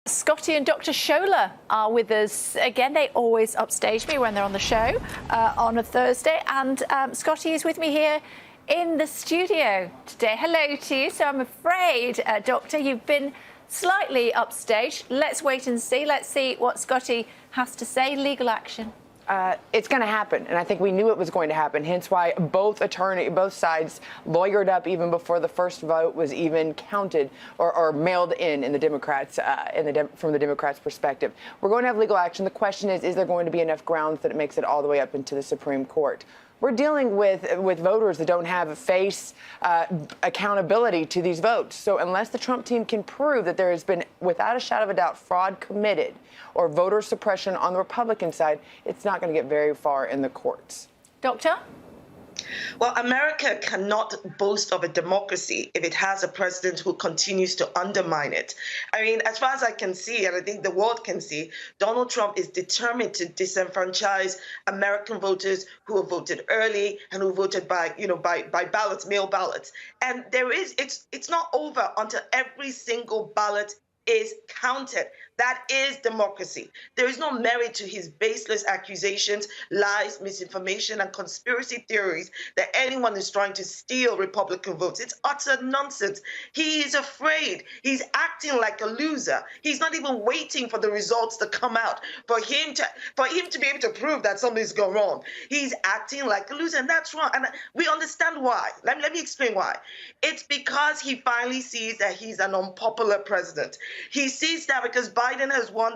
Scotty and Dr. Shola are with us again. They always upstage me when they're on the show on a Thursday. And Scotty is with me here in the studio today. Hello to you. So I'm afraid, Doctor, you've been slightly upstaged. Let's wait and see. Let's see what Scotty has to say. Legal action. It's going to happen, and I think we knew it was going to happen. Hence why both sides lawyered up even before the first vote was even counted or mailed in the Democrats from the Democrats' perspective. We're going to have legal action. The question is there going to be enough grounds that it makes it all the way up into the Supreme Court? We're dealing with voters that don't have face accountability to these votes. So unless the Trump team can prove that there has been, without a shadow of a doubt, fraud committed or voter suppression on the Republican side, it's not going to get very far in the courts. Doctor? Well, America cannot boast of a democracy if it has a president who continues to undermine it. I mean, as far as I can see, and I think the world can see, Donald Trump is determined to disenfranchise American voters who have voted early and who voted by ballots, mail ballots. And it's not over until every single ballot is counted. That is democracy. There is no merit to his baseless accusations, lies, misinformation, and conspiracy theories that anyone is trying to steal Republican votes. It's utter nonsense. He is afraid. He's acting like a loser. He's not even waiting for the results to come out for him to be able to prove that something's gone wrong. He's acting like a loser, and that's wrong. And we understand why. Let me explain why. It's because he finally sees that he's an unpopular president. He sees that because Biden has won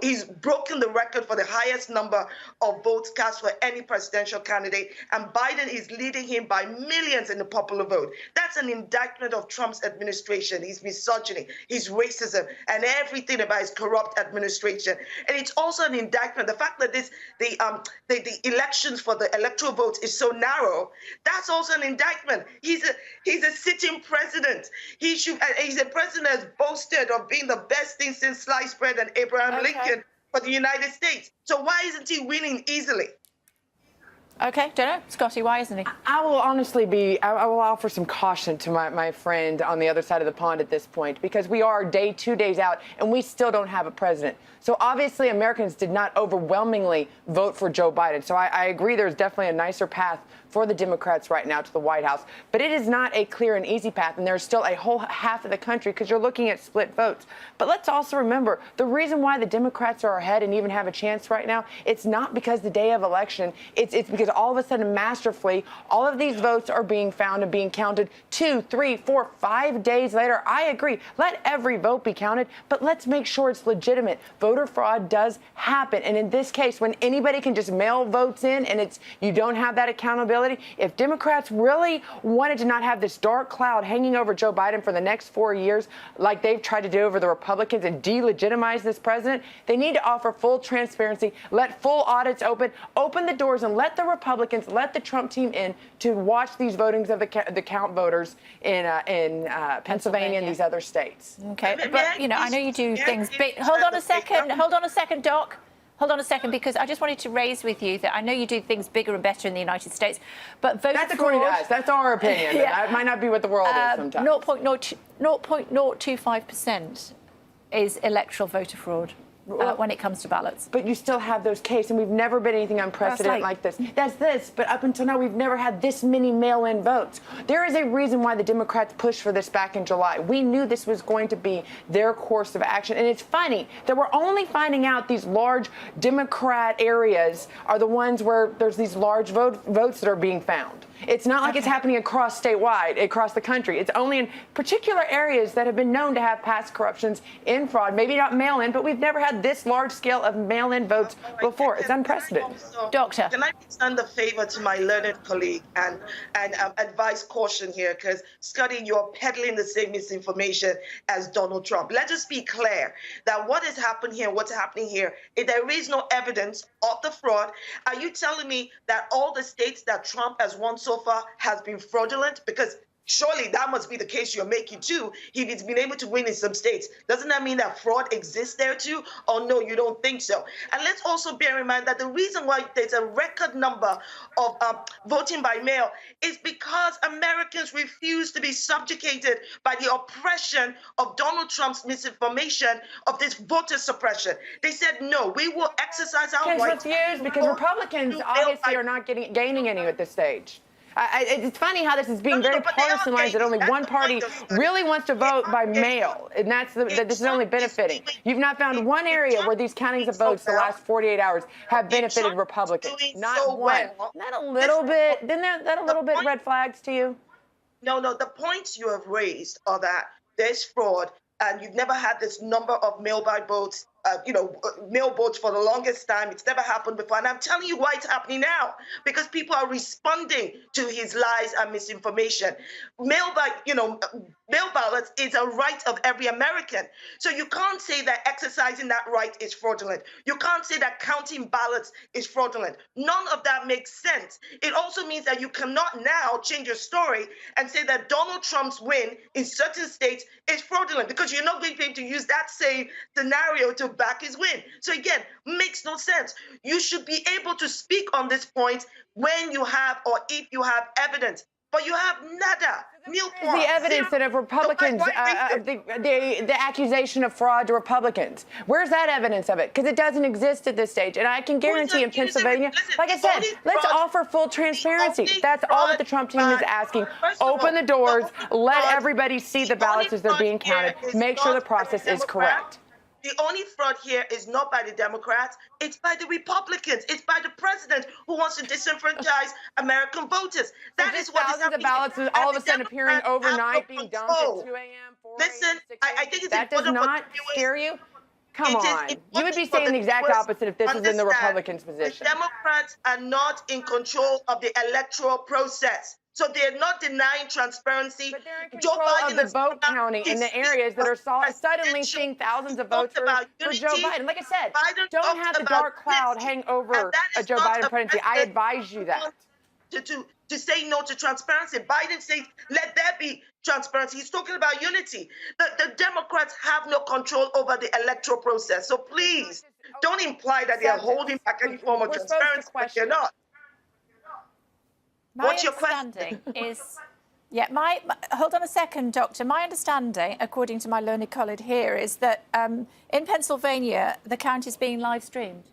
he's broken the record for the highest number of votes cast for any presidential candidate, and Biden is leading him by millions in the popular vote. That's an indictment of Trump's administration, his misogyny, his racism, and everything about his corrupt administration. And it's also an indictment, the fact that the elections for the electoral votes is so narrow, that's also an indictment. He's a sitting president. He's a president that's boasted of being the best thing since sliced bread and Abraham Lincoln for the United States. So why isn't he winning easily? Okay, don't know. Scotty, why isn't he? I will honestly I will offer some caution to my friend on the other side of the pond at this point, because we are 2 days out and we still don't have a president. So obviously Americans did not overwhelmingly vote for Joe Biden. So I agree there's definitely a nicer path for the Democrats right now to the White House. But it is not a clear and easy path, and there's still a whole half of the country because you're looking at split votes. But let's also remember the reason why the Democrats are ahead and even have a chance right now, it's not because the day of election, it's because all of a sudden masterfully all of these votes are being found and being counted 2, 3, 4, 5 days later. I agree. Let every vote be counted, but let's make sure it's legitimate. Voter fraud does happen. And in this case, when anybody can just mail votes in and you don't have that accountability, if Democrats really wanted to not have this dark cloud hanging over Joe Biden for the next 4 years, like they've tried to do over the Republicans and delegitimize this president, they need to offer full transparency, let full audits open the doors, and let the Republicans, let the Trump team in to watch these votings of the count voters in Pennsylvania and these other states. Okay, but I know you do things big. Hold on a second, Doc. Hold on a second, because I just wanted to raise with you that I know you do things bigger and better in the United States, but voter fraud... That's according to us. That's our opinion. Yeah. That might not be what the world is sometimes. 0.025% is electoral voter fraud. When it comes to ballots. But you still have those cases, and we've never been anything unprecedented like this. That's this, but up until now, we've never had this many mail-in votes. There is a reason why the Democrats pushed for this back in July. We knew this was going to be their course of action, and it's funny that we're only finding out these large Democrat areas are the ones where there's these large votes that are being found. It's not like it's happening across the country. It's only in particular areas that have been known to have past corruptions in fraud. Maybe not mail-in, but we've never had this large scale of mail-in votes before. It's unprecedented. Doctor. Can I extend a favor to my learned colleague and advise caution here? Because, Scotty, you're peddling the same misinformation as Donald Trump. Let us be clear that what has happened here, what's happening here, if there is no evidence of the fraud, are you telling me that all the states that Trump has won so far has been fraudulent? Because Surely that must be the case you're making too. If he's been able to win in some states, doesn't that mean that fraud exists there too? Or no, you don't think so? And let's also bear in mind that the reason why there's a record number of voting by mail is because Americans refuse to be subjugated by the oppression of Donald Trump's misinformation, of this voter suppression. They said, no, we will exercise our rights. Refused because Republicans obviously are not gaining any at this stage. It's funny how this is being very partisanized, that only one party really wants to vote by mail, and that this is only benefiting. You've not found one area where these countings of votes the last 48 hours have benefited Republicans. Not one. Isn't that a little bit? Isn't that a little bit red flags to you? No, the points you have raised are that there's fraud, and you've never had this number of mail-by votes. Mail votes for the longest time. It's never happened before. And I'm telling you why it's happening now. Because people are responding to his lies and misinformation. Mail ballots is a right of every American. So you can't say that exercising that right is fraudulent. You can't say that counting ballots is fraudulent. None of that makes sense. It also means that you cannot now change your story and say that Donald Trump's win in certain states is fraudulent, because you're not going to be able to use that same scenario to back his win. So again, makes no sense. You should be able to speak on this point when you have, or if you have evidence. But you have nada. The evidence that of Republicans, the accusation of fraud to Republicans. Where's that evidence of it? Because it doesn't exist at this stage. And I can guarantee in Pennsylvania, like I said, let's offer full transparency. That's all that the Trump team is asking. Open the doors, let everybody see the ballots as they're being counted, make sure the process is correct. The only fraud here is not by the Democrats, it's by the Republicans. It's by the president who wants to disenfranchise American voters. That is what is happening. Thousands of ballots all of a sudden appearing overnight, being dumped at 2 a.m., 4 a.m., Listen, I think it's that does not scare you? Come on. You would be saying the exact opposite if this was in the Republicans' position. The Democrats are not in control of the electoral process. So they're not denying transparency. But they're in control of the vote counting in the areas that are suddenly seeing thousands of votes for Joe Biden. Like I said, don't have the dark cloud hang over a Joe Biden presidency. I advise you that. To say no to transparency. Biden says, let there be transparency. He's talking about unity. The Democrats have no control over the electoral process. So please, don't imply that they are holding back any form of transparency, but they're not. What's your question? Hold on a second, Doctor. My understanding, according to my learned colleague here, is that in Pennsylvania, the count is being live streamed.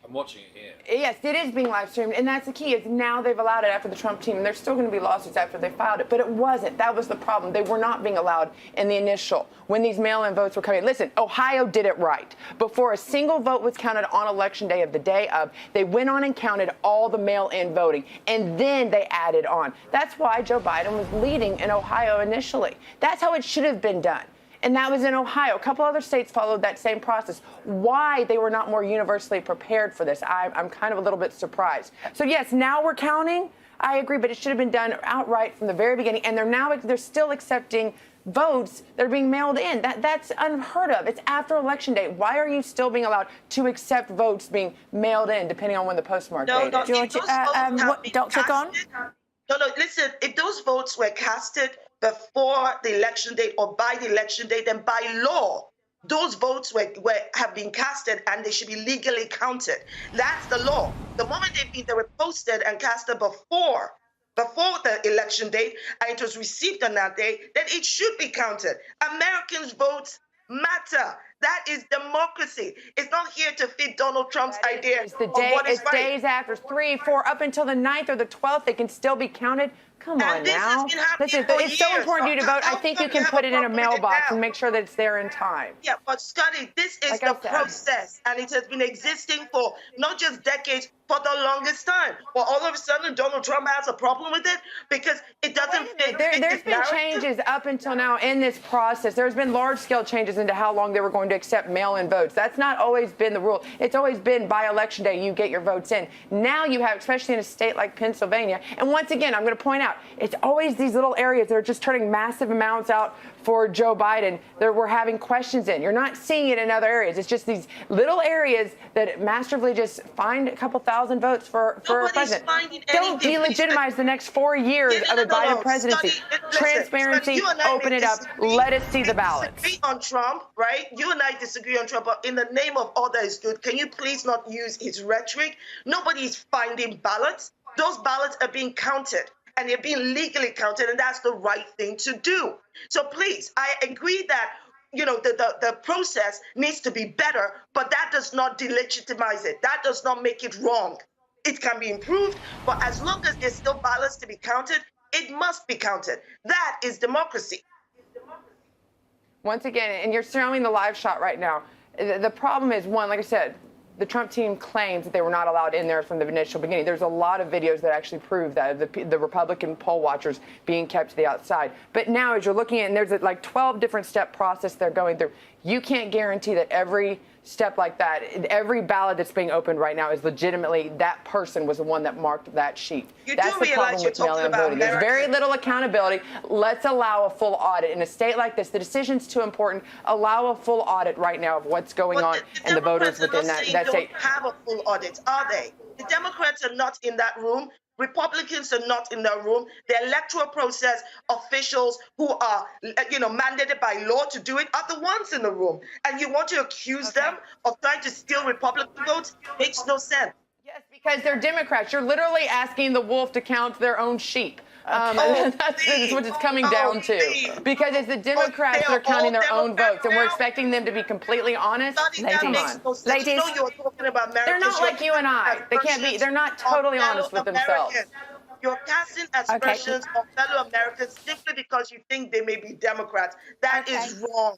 I'm watching it here. Yes, it is being live streamed, and that's the key. Is now they've allowed it after the Trump team, and there's still going to be lawsuits after they filed it, but it wasn't. That was the problem. They were not being allowed in the initial when these mail-in votes were coming. Listen, Ohio did it right. Before a single vote was counted on Election Day of the day of, they went on and counted all the mail-in voting, and then they added on. That's why Joe Biden was leading in Ohio initially. That's how it should have been done. And that was in Ohio. A couple other states followed that same process. Why they were not more universally prepared for this, I'm kind of a little bit surprised. So yes, now we're counting. I agree, but it should have been done outright from the very beginning. And they're still accepting votes that are being mailed in. That's unheard of. It's after Election Day. Why are you still being allowed to accept votes being mailed in, depending on when the postmark date is? Dr. Gon? No, listen, if those votes were casted before the election date or by the election date, then by law, those votes have been casted and they should be legally counted. That's the law. The moment they were posted and casted before the election date and it was received on that day, then it should be counted. Americans' votes matter. That is democracy. It's not here to fit Donald Trump's idea of what is right. Days after 3, 4, up until the 9th or the 12th, they can still be counted. Come on now. Listen, it's so important for you to vote. I think you can put it in a mailbox and make sure that it's there in time. Yeah, but Scotty, this is the process, and it has been existing for not just decades, for the longest time. Well, all of a sudden, Donald Trump has a problem with it because it doesn't fit. There's been changes up until now in this process. There's been large-scale changes into how long they were going to accept mail-in votes. That's not always been the rule. It's always been by Election Day you get your votes in. Now you have, especially in a state like Pennsylvania, and once again, I'm going to point out, out. It's always these little areas that are just turning massive amounts out for Joe Biden that we're having questions in. You're not seeing it in other areas. It's just these little areas that masterfully just find a couple thousand votes for a president. Don't delegitimize the next 4 years of a Biden presidency. Transparency, open it up, let us see the ballots. Disagree on Trump, right? You and I disagree on Trump, but in the name of all that is good, can you please not use his rhetoric? Nobody's finding ballots. Those ballots are being counted, and they're being legally counted, and that's the right thing to do. So please, I agree that the process needs to be better, but that does not delegitimize it. That does not make it wrong. It can be improved, but as long as there's still ballots to be counted, it must be counted. That is democracy. Once again, and you're showing the live shot right now. The problem is, one, like I said, the Trump team claims that they were not allowed in there from the initial beginning. There's a lot of videos that actually prove that, the Republican poll watchers being kept to the outside. But now, as you're looking at, and there's like 12 different step process they're going through, you can't guarantee that every step like that, every ballot that's being opened right now is legitimately that person was the one that marked that sheet. That's the problem with mail-in voting. There's very little accountability. Let's allow a full audit. In a state like this, the decision's too important. Allow a full audit right now of what's going on and the voters within that state. Don't have a full audit, are they? The Democrats are not in that room. Republicans are not in the room. The electoral process officials who are, mandated by law to do it are the ones in the room. And you want to accuse them of trying to steal Republican votes? Makes no sense. Yes, because they're Democrats. You're literally asking the wolf to count their own sheep. That's what it's coming down to. Because it's the Democrats that are counting their own votes, and we're expecting them to be completely honest. Ladies, they're not like you and I. They can't be. They're not totally honest with themselves. You're casting aspersions on fellow Americans simply because you think they may be Democrats. That is wrong.